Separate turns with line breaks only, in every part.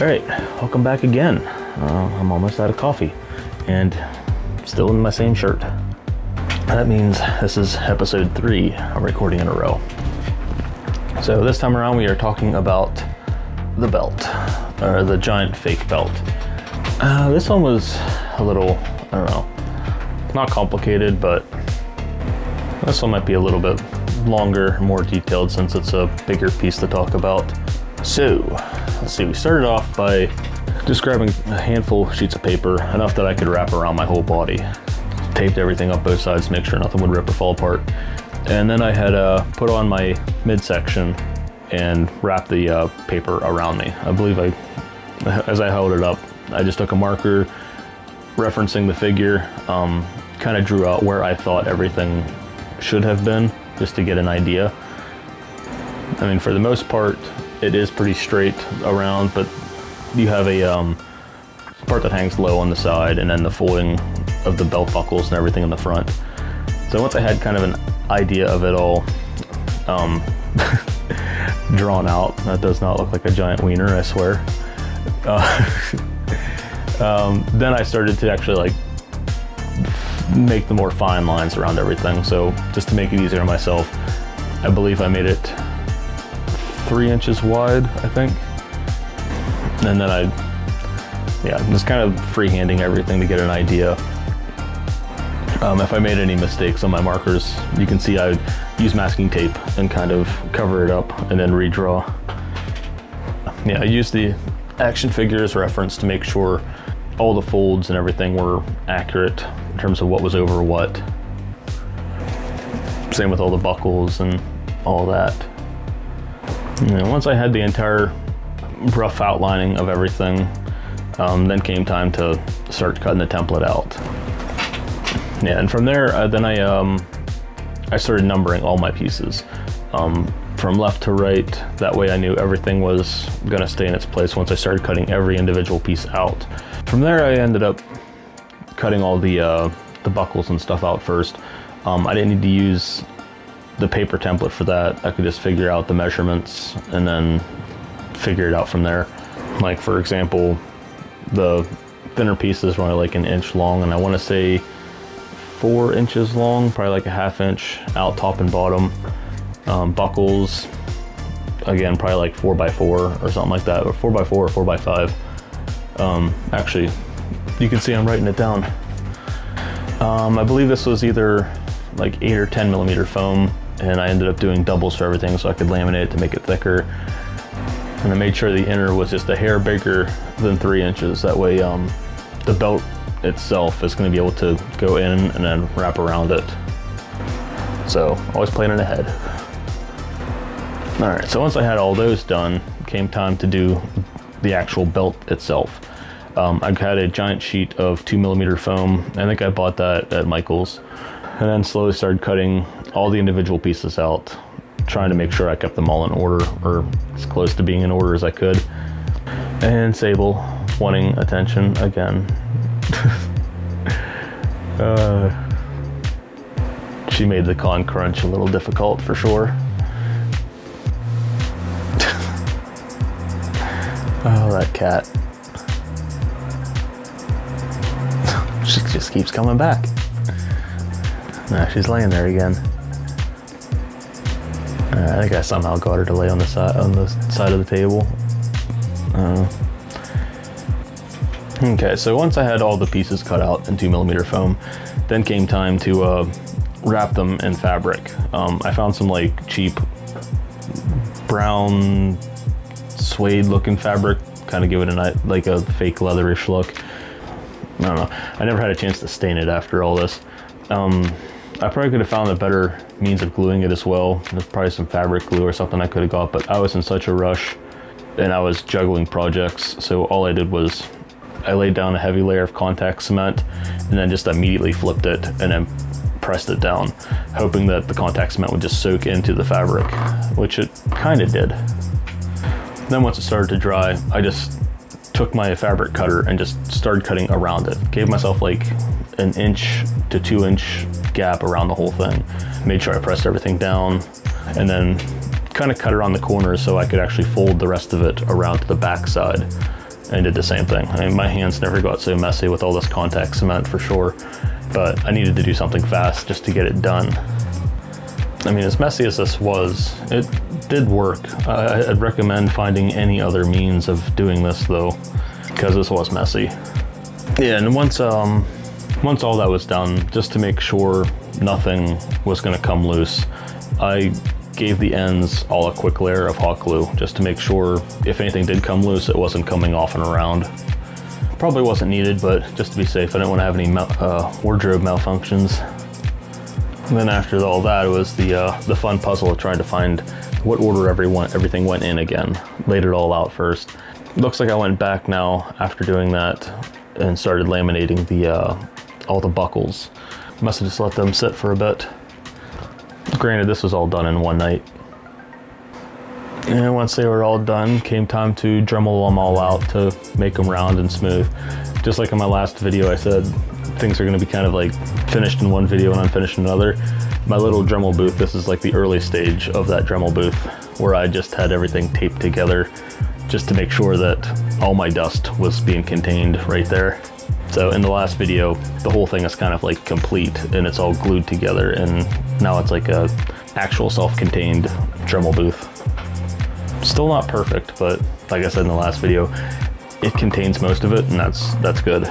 Alright, welcome back again. I'm almost out of coffee and still in my same shirt. That means this is episode 3 I'm recording in a row. So this time around we are talking about the belt, or the giant fake belt. This one was a little, I don't know, not complicated, but this one might be a little bit longer, more detailed since it's a bigger piece to talk about. So, let's see, we started off by just grabbing a handful of sheets of paper, enough that I could wrap around my whole body. Taped everything up both sides to make sure nothing would rip or fall apart. And then I had put on my midsection and wrapped the paper around me. I believe as I held it up, I just took a marker referencing the figure, kind of drew out where I thought everything should have been, just to get an idea. I mean, for the most part, it is pretty straight around, but you have a part that hangs low on the side, and then the folding of the belt buckles and everything in the front. So once I had kind of an idea of it all drawn out, that does not look like a giant wiener, I swear. Then I started to actually like make the more fine lines around everything. So just to make it easier on myself, I believe I made it 3 inches wide, I think. And then just kind of freehanding everything to get an idea. If I made any mistakes on my markers, you can see I would use masking tape and kind of cover it up and then redraw. Yeah, I used the action figures reference to make sure all the folds and everything were accurate in terms of what was over what. Same with all the buckles and all that. And once I had the entire rough outlining of everything, then came time to start cutting the template out. Yeah, and from there, then I started numbering all my pieces from left to right. That way I knew everything was gonna stay in its place once I started cutting every individual piece out. From there, I ended up cutting all the buckles and stuff out first. I didn't need to use the paper template for that. I could just figure out the measurements and then figure it out from there. Like, for example, the thinner pieces were only like 1 inch long, and I want to say 4 inches long, probably like a 1/2 inch out top and bottom. Buckles, again, probably like 4x4 or something like that, or 4x4 or 4x5. Actually, you can see I'm writing it down. I believe this was either like 8 or 10 millimeter foam, and I ended up doing doubles for everything so I could laminate it to make it thicker. And I made sure the inner was just a hair bigger than 3 inches. That way the belt itself is going to be able to go in and then wrap around it. So always planning ahead. All right, so once I had all those done, it came time to do the actual belt itself. I had a giant sheet of 2 millimeter foam. I think I bought that at Michael's, and then slowly started cutting all the individual pieces out, trying to make sure I kept them all in order, or as close to being in order as I could. And Sable wanting attention again. She made the con crunch a little difficult for sure. Oh, that cat. She just keeps coming back. Nah, she's laying there again. I think I somehow got her to lay on the side of the table. Okay, so once I had all the pieces cut out in 2 millimeter foam, then came time to wrap them in fabric. I found some like cheap brown suede looking fabric, kind of give it like a fake leatherish look. I don't know. I never had a chance to stain it after all this. I probably could have found a better means of gluing it as well. There's probably some fabric glue or something I could have got, but I was in such a rush and I was juggling projects. So all I did was I laid down a heavy layer of contact cement and then just immediately flipped it and then pressed it down, hoping that the contact cement would just soak into the fabric, which it kind of did. Then once it started to dry, I just took my fabric cutter and just started cutting around it. Gave myself like 1 inch to 2 inch gap around the whole thing. Made sure I pressed everything down, and then kind of cut around the corners so I could actually fold the rest of it around to the back side. and did the same thing. I mean, my hands never got so messy with all this contact cement for sure, but I needed to do something fast just to get it done. I mean, as messy as this was, it did work. I'd recommend finding any other means of doing this though, because this was messy. Yeah, and once all that was done, just to make sure nothing was gonna come loose, I gave the ends all a quick layer of hot glue, just to make sure if anything did come loose, it wasn't coming off and around. Probably wasn't needed, but just to be safe, I didn't want to have any wardrobe malfunctions. And then after all that, it was the fun puzzle of trying to find what order everything went in again. Laid it all out first. Looks like I went back now after doing that and started laminating all the buckles. Must have just let them sit for a bit. Granted, this was all done in one night. And once they were all done, came time to Dremel them all out to make them round and smooth. Just like in my last video, I said things are going to be kind of like finished in one video and unfinished in another. My little Dremel booth, this is like the early stage of that Dremel booth, where I just had everything taped together just to make sure that all my dust was being contained right there. So in the last video, the whole thing is kind of like complete and it's all glued together, and now it's like a actual self-contained Dremel booth. Still not perfect, but like I said in the last video, it contains most of it, and that's good.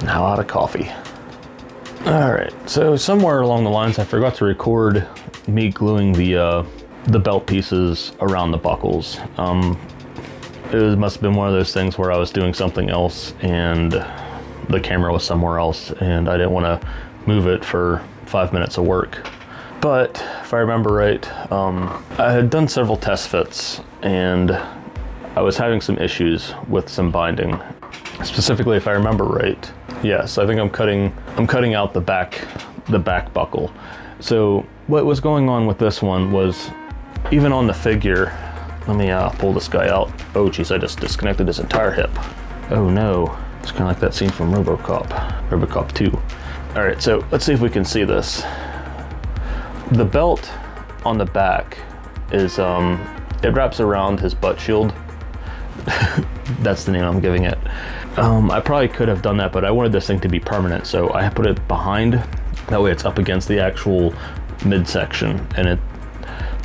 Now out of coffee. All right, so somewhere along the lines, I forgot to record me gluing the belt pieces around the buckles. It must have been one of those things where I was doing something else and the camera was somewhere else, and I didn't want to move it for 5 minutes of work. But if I remember right, I had done several test fits and I was having some issues with some binding. Specifically, if I remember right, yes, I think I'm cutting out the back buckle. So what was going on with this one was, even on the figure, let me pull this guy out. Oh geez, I just disconnected his entire hip. Oh no, it's kind of like that scene from RoboCop 2. All right, so let's see if we can see this. The belt on the back is, it wraps around his butt shield. That's the name I'm giving it. I probably could have done that, but I wanted this thing to be permanent, so I put it behind. That way it's up against the actual midsection, and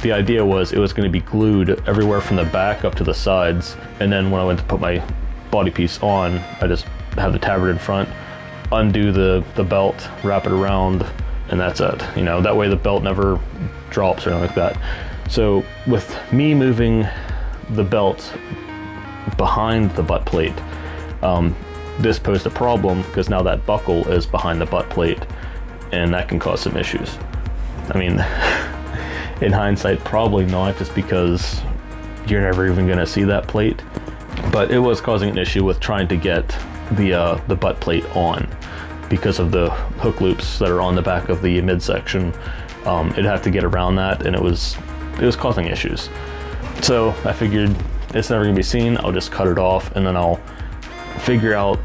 the idea was it was going to be glued everywhere from the back up to the sides, and then when I went to put my body piece on, I just have the tabard in front, undo the belt, wrap it around, and that's it. You know, that way the belt never drops or anything like that. So with me moving the belt behind the butt plate, this posed a problem because now that buckle is behind the butt plate, and that can cause some issues. I mean, in hindsight, probably not, just because you're never even gonna see that plate. But it was causing an issue with trying to get the butt plate on because of the hook loops that are on the back of the midsection. It'd have to get around that, and it was causing issues. So I figured it's never gonna be seen. I'll just cut it off, and then I'll figure out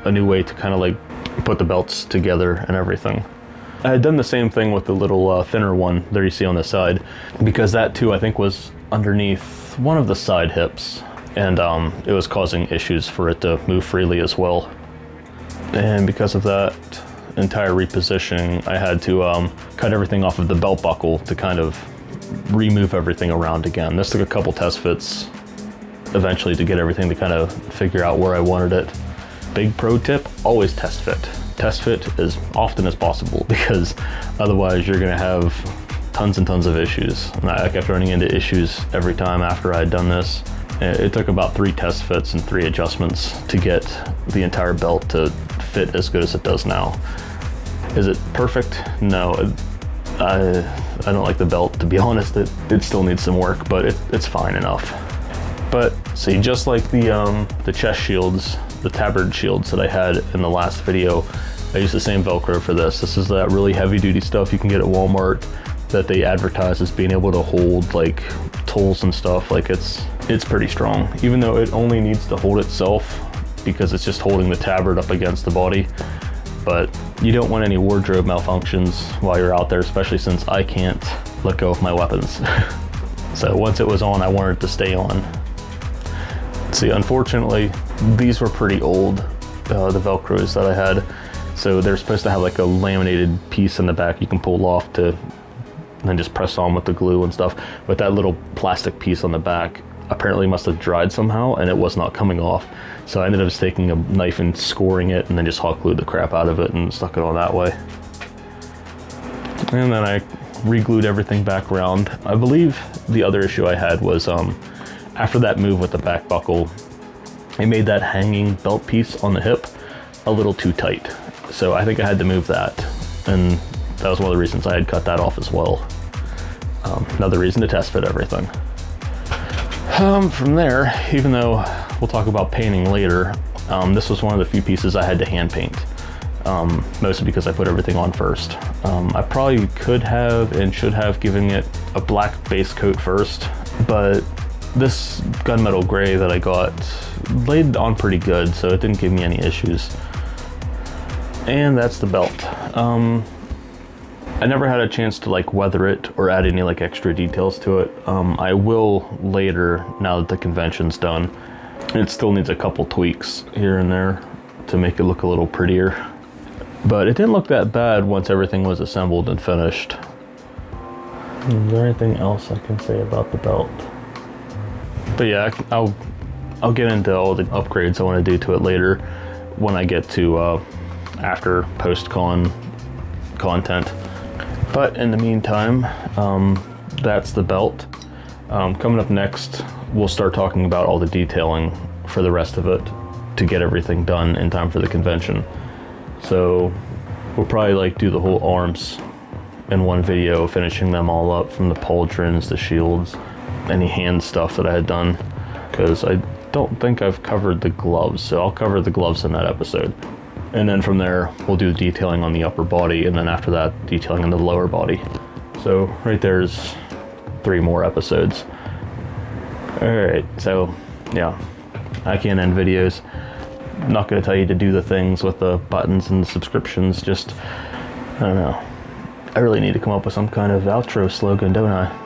a new way to kind of like put the belts together and everything. I had done the same thing with the little thinner one there you see on the side, because that too I think was underneath one of the side hips, and it was causing issues for it to move freely as well. And because of that entire repositioning, I had to cut everything off of the belt buckle to kind of remove everything around again. This took a couple test fits eventually to get everything to kind of figure out where I wanted it. Big pro tip, always test fit. Test fit as often as possible, because otherwise you're gonna have tons and tons of issues. And I kept running into issues every time after I had done this. It took about 3 test fits and 3 adjustments to get the entire belt to fit as good as it does now. Is it perfect? No. I don't like the belt, to be honest. It still needs some work, but it's fine enough. But see, just like the chest shields, the tabard shields that I had in the last video, I used the same Velcro for this. This is that really heavy duty stuff you can get at Walmart that they advertise as being able to hold like tools and stuff. Like it's pretty strong, even though it only needs to hold itself because it's just holding the tabard up against the body. But you don't want any wardrobe malfunctions while you're out there, especially since I can't let go of my weapons. So once it was on, I wanted it to stay on. See, unfortunately, these were pretty old, the Velcros that I had. So they're supposed to have like a laminated piece in the back you can pull off to and then just press on with the glue and stuff. But that little plastic piece on the back apparently must have dried somehow and it was not coming off. So I ended up just taking a knife and scoring it and then just hot glued the crap out of it and stuck it on that way. And then I re-glued everything back around. I believe the other issue I had was after that move with the back buckle, I made that hanging belt piece on the hip a little too tight. So I think I had to move that, and that was one of the reasons I had cut that off as well. Another reason to test fit everything. From there, even though we'll talk about painting later, this was one of the few pieces I had to hand paint. Mostly because I put everything on first. I probably could have and should have given it a black base coat first, but this gunmetal gray that I got laid on pretty good, so it didn't give me any issues. And that's the belt. I never had a chance to like weather it or add any like extra details to it. I will later, now that the convention's done. It still needs a couple tweaks here and there to make it look a little prettier. But it didn't look that bad once everything was assembled and finished. Is there anything else I can say about the belt? But yeah, I'll get into all the upgrades I want to do to it later when I get to after post-con content. But in the meantime, that's the belt. Coming up next, we'll start talking about all the detailing for the rest of it to get everything done in time for the convention. So we'll probably like do the whole arms in one video, finishing them all up, from the pauldrons, the shields, any hand stuff that I had done, because I don't think I've covered the gloves, so I'll cover the gloves in that episode. And then from there, we'll do detailing on the upper body, and then after that, detailing on the lower body. So right there's 3 more episodes. All right, so yeah, I can't end videos. I'm not going to tell you to do the things with the buttons and the subscriptions, just, I don't know. I really need to come up with some kind of outro slogan, don't I?